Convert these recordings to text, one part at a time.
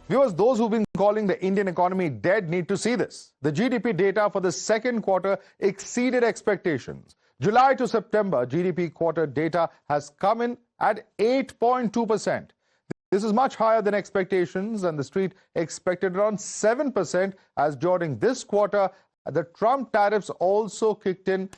Viewers, those who've been calling the Indian economy dead need to see this. The GDP data for the second quarter exceeded expectations. July to September GDP quarter data has come in at 8.2%. This is much higher than expectations, and the street expected around 7%, as during this quarter, the Trump tariffs also kicked in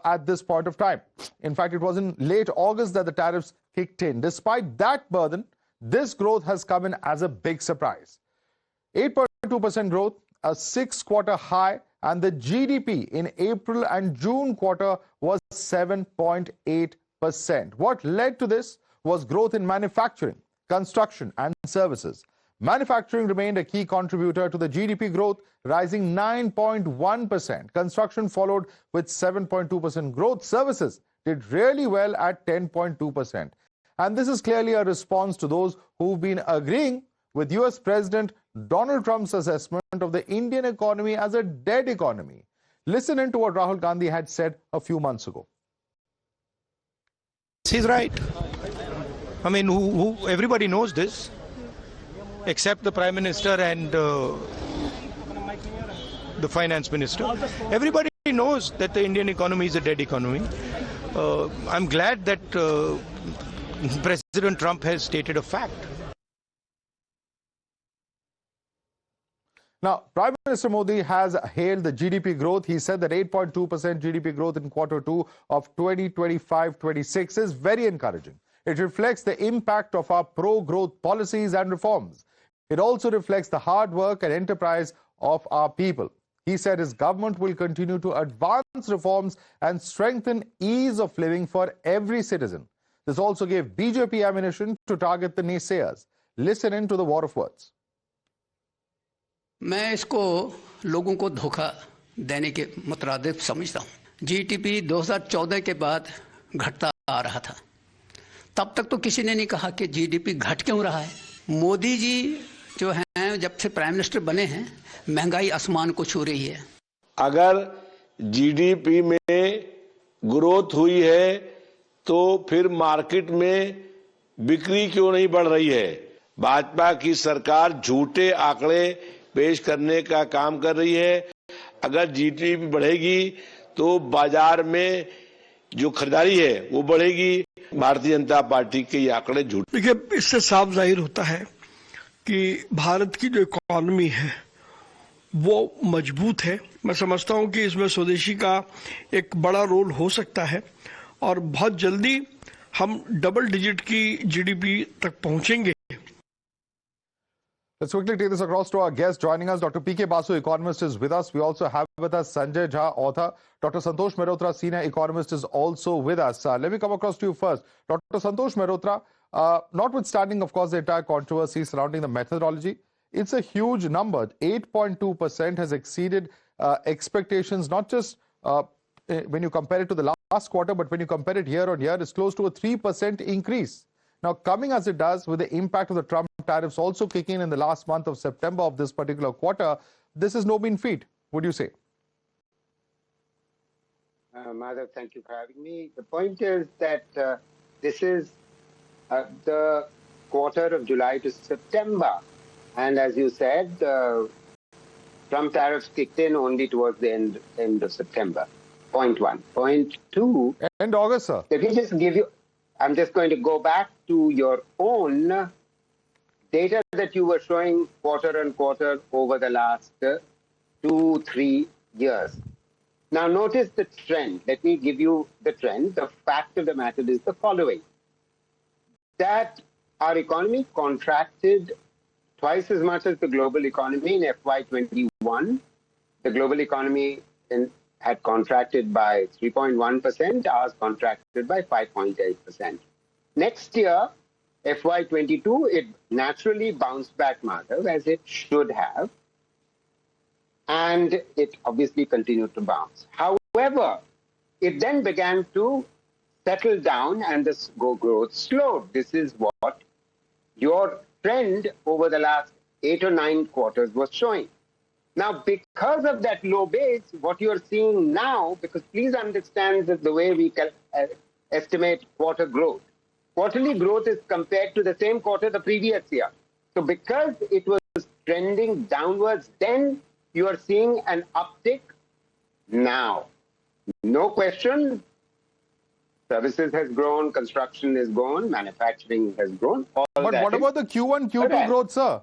at this point of time. In fact, it was in late August that the tariffs kicked in. Despite that burden, this growth has come in as a big surprise. 8.2% growth, a 6-quarter high, and the GDP in April and June quarter was 7.8%. What led to this was growth in manufacturing, construction, and services. Manufacturing remained a key contributor to the GDP growth, rising 9.1%. Construction followed with 7.2% growth. Services did really well at 10.2%. And this is clearly a response to those who've been agreeing with US President Donald Trump's assessment of the Indian economy as a dead economy. Listen in to what Rahul Gandhi had said a few months ago. He's right. I mean, everybody knows this, except the Prime Minister and the Finance Minister. Everybody knows that the Indian economy is a dead economy. I'm glad that President Trump has stated a fact. Now, Prime Minister Modi has hailed the GDP growth. He said that 8.2% GDP growth in quarter 2 of 2025-26 is very encouraging. It reflects the impact of our pro-growth policies and reforms. It also reflects the hard work and enterprise of our people. He said his government will continue to advance reforms and strengthen ease of living for every citizen. This also gave BJP ammunition to target the naysayers. Listen in to the war of words. मैं इसको लोगों को धोखा देने के मुतरादिफ समझता हूँ। GDP 2014 के बाद घटता आ रहा था। तब तक तो किसी ने नहीं कहा कि जीडीपी घट क्यों रहा है। मोदी जी जो हैं, जब से प्राइम मिनिस्टर बने हैं, महंगाई आसमान को छू रही है। अगर जीडीपी में ग्रोथ हुई है तो फिर मार्केट में बिक्री क्यों नहीं बढ़ रही है। भाजपा की सरकार झूठे आंकड़े पेश करने का काम कर रही है। अगर जीडीपी बढ़ेगी तो बाजार में जो खरीदारी है वो बढ़ेगी। भारतीय जनता पार्टी के ये आंकड़े झूठ। देखिए, इससे साफ जाहिर होता है कि भारत की जो इकोनॉमी है वो मजबूत है। मैं समझता हूं कि इसमें स्वदेशी का एक बड़ा रोल हो सकता है और बहुत जल्दी हम डबल डिजिट की जीडीपी तक पहुंचेंगे। Let's quickly take this across to our guest joining us. Dr. P.K. Basu, economist, is with us. We also have with us Sanjay Jha, author. Dr. Santosh Mehrotra, senior economist, is also with us. Let me come across to you first. Dr. Santosh Mehrotra, notwithstanding, of course, the entire controversy surrounding the methodology, it's a huge number. 8.2% has exceeded expectations, not just when you compare it to the last quarter, but when you compare it year on year, it's close to a 3% increase. Now, coming as it does with the impact of the Trump tariffs also kicking in the last month of September of this particular quarter, this is no mean feat, would you say? Madhav, thank you for having me. The point is that this is the quarter of July to September. And as you said, Trump tariffs kicked in only towards the end of September. Point one. Point two. End August, sir. Let me just give you... I'm just going to go back to your own data that you were showing quarter on quarter over the last 2-3 years. Now notice the trend. Let me give you the trend. The fact of the matter is the following. That our economy contracted twice as much as the global economy in FY21. The global economy had contracted by 3.1%, ours contracted by 5.8%. Next year, FY22, it naturally bounced back, Madhav, as it should have, and it obviously continued to bounce. However, it then began to settle down and the growth slowed. This is what your trend over the last 8 or 9 quarters was showing. Now, because of that low base, what you're seeing now, because please understand that the way we can estimate quarter growth. Quarterly growth is compared to the same quarter the previous year. So because it was trending downwards. Then you are seeing an uptick now. No question. Services has grown, construction has grown, manufacturing has grown. But what about the Q1, Q2 growth, sir?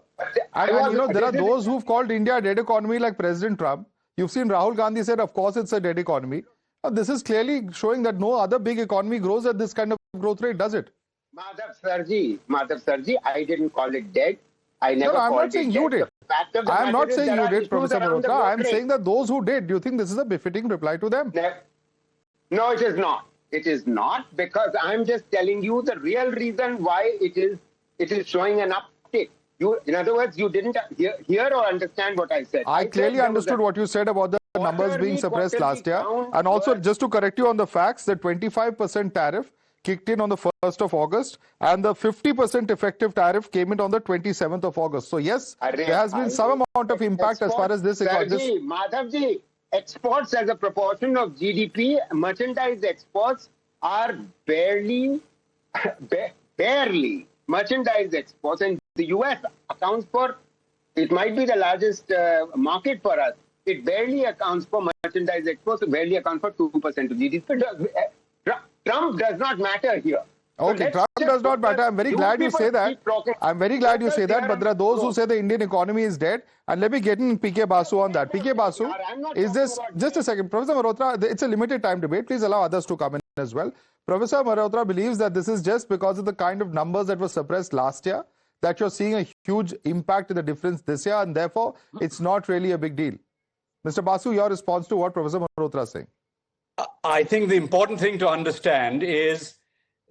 And you know, there are those who've called India a dead economy like President Trump. You've seen Rahul Gandhi said, of course, it's a dead economy. This is clearly showing that no other big economy grows at this kind of growth rate, does it? Madhav Sarji, I didn't call it dead. I never I'm called not saying it you dead. did. I'm not saying you did, Professor Malhotra. I'm saying that those who did, do you think this is a befitting reply to them? No, it is not. It is not, because I'm just telling you the real reason why it is showing an uptick. In other words, you didn't hear or understand what I said. I clearly understood what you said about the numbers being suppressed last year. And also, just to correct you on the facts, the 25% tariff kicked in on the 1st of August and the 50% effective tariff came in on the 27th of August. So yes, there has been some amount of impact as far as this... Madhavji, exports as a proportion of GDP, merchandise exports are barely merchandise exports, and the US accounts for, it might be the largest market for us. It barely accounts for merchandise exports, barely accounts for 2% of GDP. Trump does not matter here. Okay, so Trump does not matter. I'm very glad you say that. I'm very glad you say that. But there are those who say the Indian economy is dead. And let me get in PK Basu on that. PK Basu, is this... Just a second. Professor Malhotra, it's a limited time debate. Please allow others to come in as well. Professor Malhotra believes that this is just because of the kind of numbers that were suppressed last year that you're seeing a huge impact in the difference this year. And therefore, it's not really a big deal. Mr. Basu, your response to what Professor Malhotra is saying? I think the important thing to understand is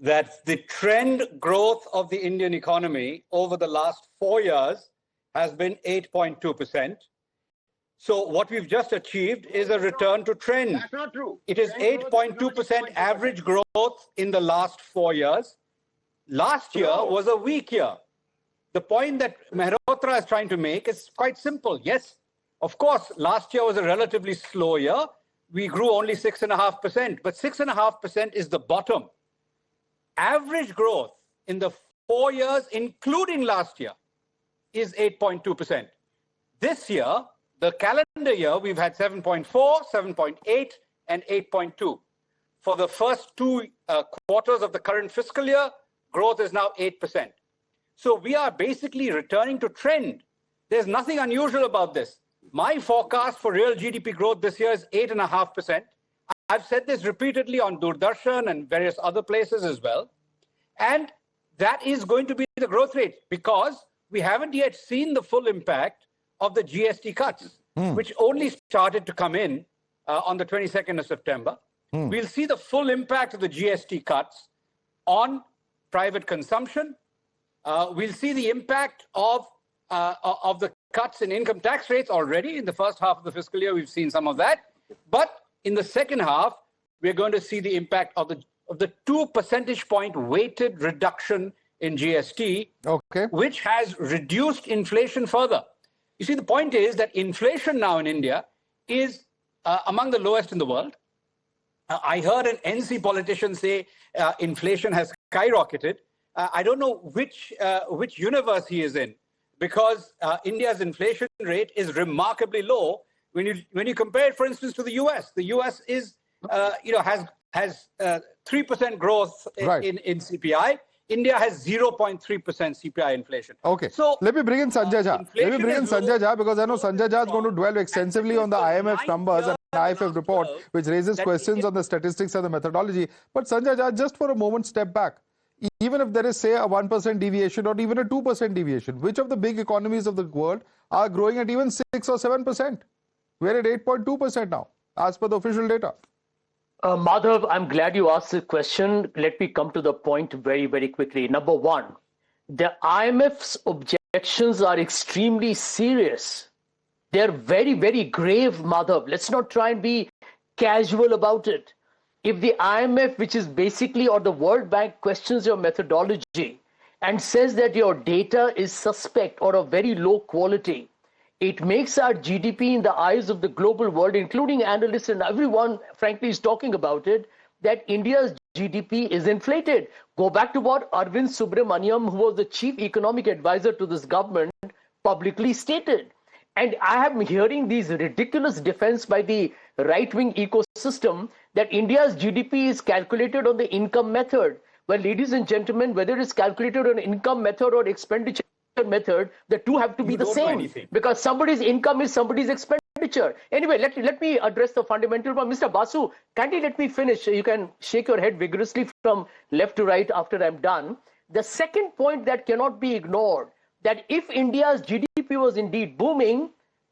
that the trend growth of the Indian economy over the last 4 years has been 8.2%. So what we've just achieved is a return to trend. That's not true. It is 8.2% average growth in the last 4 years. Last year was a weak year. The point that Malhotra is trying to make is quite simple. Yes, of course, last year was a relatively slow year. We grew only 6.5%, but 6.5% is the bottom. Average growth in the 4 years, including last year, is 8.2%. This year, the calendar year, we've had 7.4, 7.8, and 8.2. For the first two quarters of the current fiscal year, growth is now 8%. So we are basically returning to trend. There's nothing unusual about this. My forecast for real GDP growth this year is 8.5%. I've said this repeatedly on Doordarshan and various other places as well. And that is going to be the growth rate because we haven't yet seen the full impact of the GST cuts, which only started to come in on the 22nd of September. We'll see the full impact of the GST cuts on private consumption. We'll see the impact of the cuts in income tax rates already. In the first half of the fiscal year, we've seen some of that. But in the second half, we're going to see the impact of the 2 percentage point weighted reduction in GST, which has reduced inflation further. You see, the point is that inflation now in India is among the lowest in the world. I heard an NC politician say inflation has skyrocketed. I don't know which universe he is in, because India's inflation rate is remarkably low when you compare it, for instance, to the US. The US is has 3% growth in CPI. India has 0.3% CPI inflation. Okay. So let me bring in Sanjay Jha. Let me bring in Sanjay Jha because I know Sanjay Jha is going to dwell extensively on the IMF numbers and IFF report, which raises questions on the statistics and the methodology. But Sanjay Jha, just for a moment, step back. Even if there is, say, a 1% deviation or even a 2% deviation, which of the big economies of the world are growing at even 6 or 7%? We're at 8.2% now, as per the official data. Madhav, I'm glad you asked this question. Let me come to the point very, very quickly. Number one, the IMF's objections are extremely serious. They're very, very grave, Madhav. Let's not try and be casual about it. If the IMF, which is basically, or the World Bank, questions your methodology and says that your data is suspect or of very low quality, it makes our GDP in the eyes of the global world, including analysts and everyone, frankly, is talking about it, that India's GDP is inflated. Go back to what Arvind Subramaniam, who was the chief economic advisor to this government, publicly stated. And I am hearing these ridiculous defense by the right-wing ecosystem that India's GDP is calculated on the income method. Well, ladies and gentlemen, whether it's calculated on income method or expenditure method, the two have to be the same, because somebody's income is somebody's expenditure. Anyway, let me address the fundamental one. Mr. Basu, kindly let me finish. You can shake your head vigorously from left to right after I'm done. The second point that cannot be ignored, that if India's GDP was indeed booming,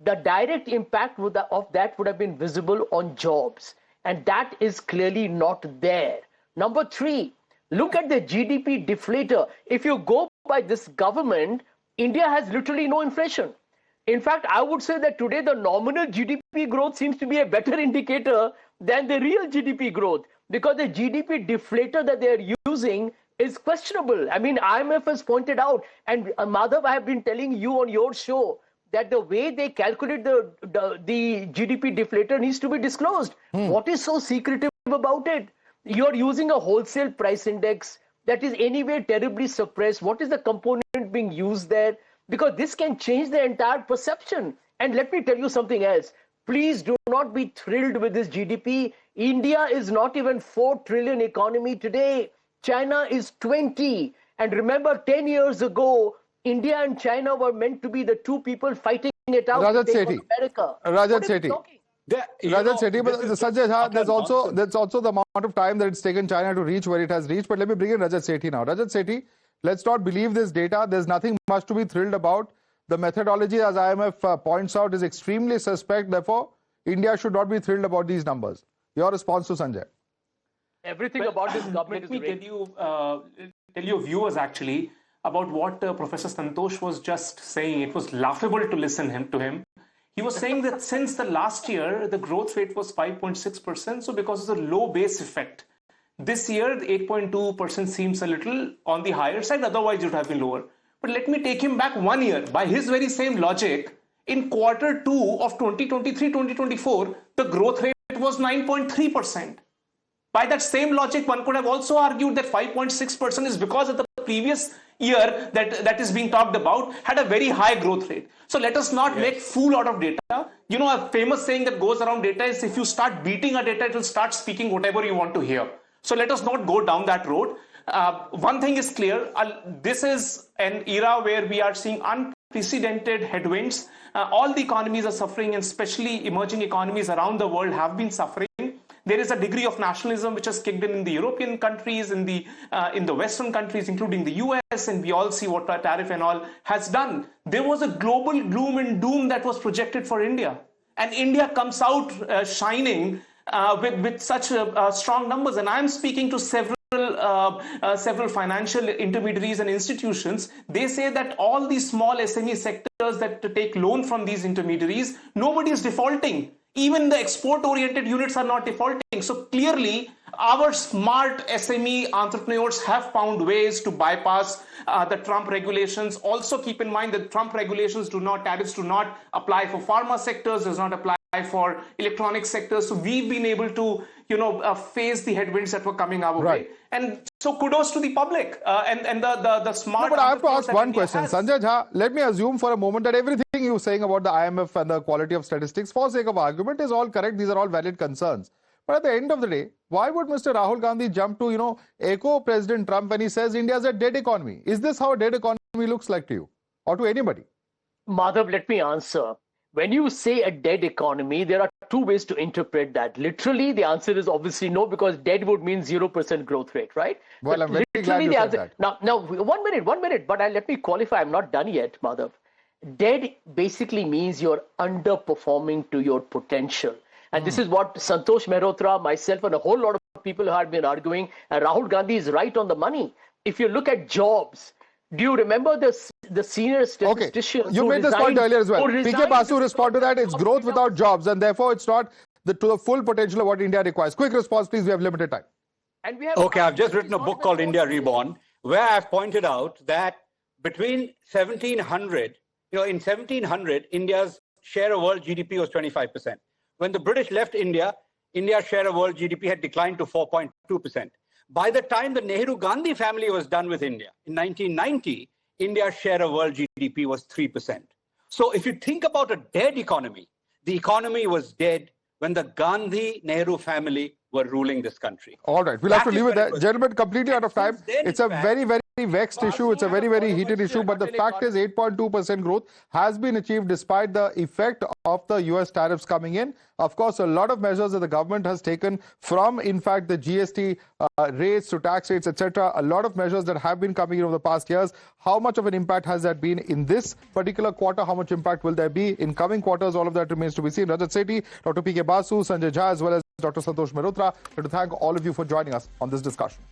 the direct impact of that would have been visible on jobs. And that is clearly not there. Number three, look at the GDP deflator. If you go by this government, India has literally no inflation. In fact, I would say that today the nominal GDP growth seems to be a better indicator than the real GDP growth, because the GDP deflator that they are using is questionable. I mean, IMF has pointed out, and Madhav, I have been telling you on your show that the way they calculate the GDP deflator needs to be disclosed. What is so secretive about it? You're using a wholesale price index that is anyway terribly suppressed. What is the component being used there? Because this can change the entire perception. And let me tell you something else. Please do not be thrilled with this GDP. India is not even 4 trillion economy today. China is 20. And remember, 10 years ago, India and China were meant to be the two people fighting it out. Rajat Sethi. Rajat Sethi. Rajat Sethi, but Sanjay Jha, there's also the amount of time that it's taken China to reach where it has reached. But let me bring in Rajat Sethi now. Rajat Sethi, let's not believe this data. There's nothing much to be thrilled about. The methodology, as IMF points out, is extremely suspect. Therefore, India should not be thrilled about these numbers. Your response to Sanjay? Everything about this government is Let me tell you viewers actually about what Professor Santosh was just saying. It was laughable to listen to him. He was saying that since the last year, the growth rate was 5.6%. So because of the low base effect, this year, the 8.2% seems a little on the higher side. Otherwise, it would have been lower. But let me take him back 1 year. By his very same logic, in quarter 2 of 2023-2024, the growth rate was 9.3%. By that same logic, one could have also argued that 5.6% is because of the previous year that is being talked about had a very high growth rate. So let us not make fool out of data. You know, a famous saying that goes around data is if you start beating a data, it will start speaking whatever you want to hear. So let us not go down that road. One thing is clear. This is an era where we are seeing unprecedented headwinds. All the economies are suffering, and especially emerging economies around the world have been suffering. There is a degree of nationalism which has kicked in the European countries, in the Western countries, including the US, and we all see what Tariff and all has done. There was a global gloom and doom that was projected for India, and India comes out shining with such strong numbers. And I am speaking to several financial intermediaries and institutions. They say that all these small SME sectors that take loan from these intermediaries, nobody is defaulting. Even the export-oriented units are not defaulting. So clearly, our smart SME entrepreneurs have found ways to bypass the Trump regulations. Also keep in mind that Trump regulations tariffs do not apply for pharma sectors, does not apply for electronic sectors. So we've been able to, face the headwinds that were coming our way. And so kudos to the public and the smart. No, but I have to ask one question. Sanjay Jha, let me assume for a moment that everything you're saying about the IMF and the quality of statistics, for sake of argument, is all correct. These are all valid concerns. But at the end of the day, why would Mr. Rahul Gandhi jump to, echo President Trump when he says India is a dead economy? Is this how a dead economy looks like to you or to anybody? Madhav, let me answer. When you say a dead economy, there are two ways to interpret that. Literally, the answer is obviously no, because dead would mean 0% growth rate, right? Well, I'm very glad you said that. Now, 1 minute, but let me qualify. I'm not done yet, Madhav. Dead basically means you're underperforming to your potential. And this is what Santosh Mehrotra, myself, and a whole lot of people who have been arguing. And Rahul Gandhi is right on the money. If you look at jobs, do you remember the senior statistician? Okay. You made this point earlier as well. PK Basu respond to that. It's growth without jobs, and therefore it's not to the full potential of what India requires. Quick response, please. We have limited time. And we have I've just written a book called India Reborn, where I've pointed out that between 1700, in 1700, India's share of world GDP was 25%. When the British left India, India's share of world GDP had declined to 4.2%. By the time the Nehru-Gandhi family was done with India, in 1990, India's share of world GDP was 3%. So if you think about a dead economy, the economy was dead when the Gandhi-Nehru family were ruling this country. All right, we'll have to leave it there. Gentlemen, completely out of time. It's a very, very vexed issue. It's a very, very heated issue. But the fact is 8.2% growth has been achieved despite the effect of the US tariffs coming in. Of course, a lot of measures that the government has taken from, in fact, the GST rates to tax rates, etc. A lot of measures that have been coming in over the past years. How much of an impact has that been in this particular quarter? How much impact will there be in coming quarters? All of that remains to be seen. Rajat Sethi, Dr. P.K. Basu, Sanjay Jha, as well as Dr. Santosh Mehrotra. I'd like to thank all of you for joining us on this discussion.